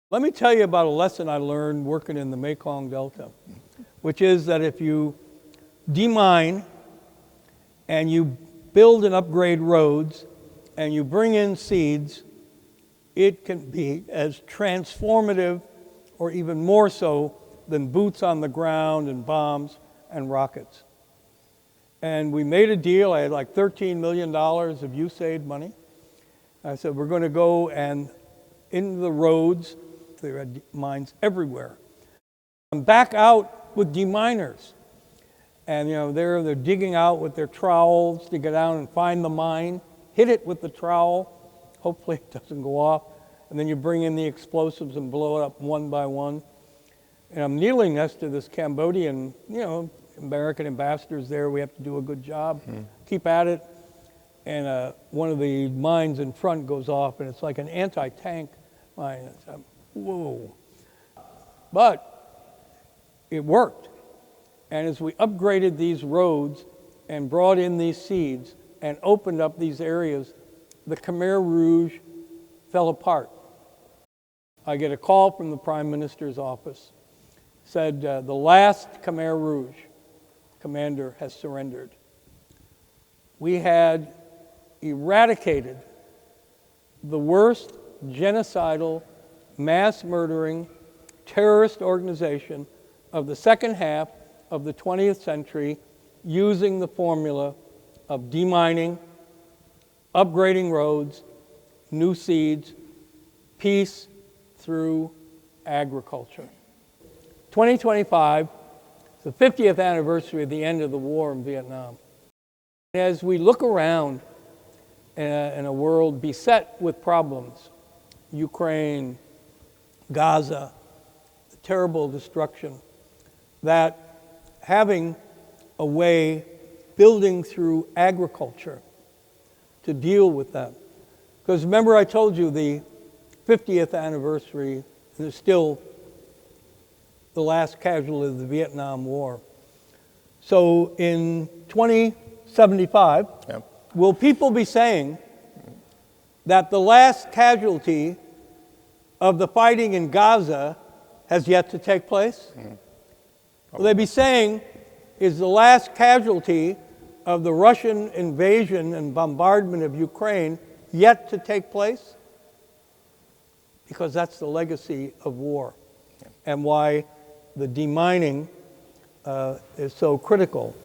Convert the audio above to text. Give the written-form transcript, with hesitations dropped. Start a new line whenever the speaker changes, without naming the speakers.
Let me tell you about a lesson I learned working in the Mekong Delta, which is that if you demine and you build and upgrade roads and you bring in seeds, it can be as transformative or even more so than boots on the ground and bombs and rockets. And we made a deal. I had like $13 million of USAID money. I said, we're going to go and into the roads. There are mines everywhere. I'm back out with deminers. And they're digging out with their trowels to get out and find the mine, hit it with the trowel, hopefully it doesn't go off, and then you bring in the explosives and blow it up one by one. And I'm kneeling next to this Cambodian, American ambassadors there. We have to do a good job. Keep at it. And one of the mines in front goes off, and it's like an anti-tank mine. Whoa. But it worked. And as we upgraded these roads and brought in these seeds and opened up these areas, the Khmer Rouge fell apart. I get a call from the Prime Minister's office. Said the last Khmer Rouge commander has surrendered. We had eradicated the worst genocidal, mass murdering, terrorist organization of the second half of the 20th century using the formula of demining, upgrading roads, new seeds, peace through agriculture. 2025 is the 50th anniversary of the end of the war in Vietnam. As we look around in a world beset with problems, Ukraine, Gaza, the terrible destruction, that having a way, building through agriculture to deal with that. Because remember I told you the 50th anniversary is still the last casualty of the Vietnam War. So in 2075, will people be saying that the last casualty of the fighting in Gaza has yet to take place? Will they be saying, is the last casualty of the Russian invasion and bombardment of Ukraine yet to take place? Because that's the legacy of war and why the demining is so critical.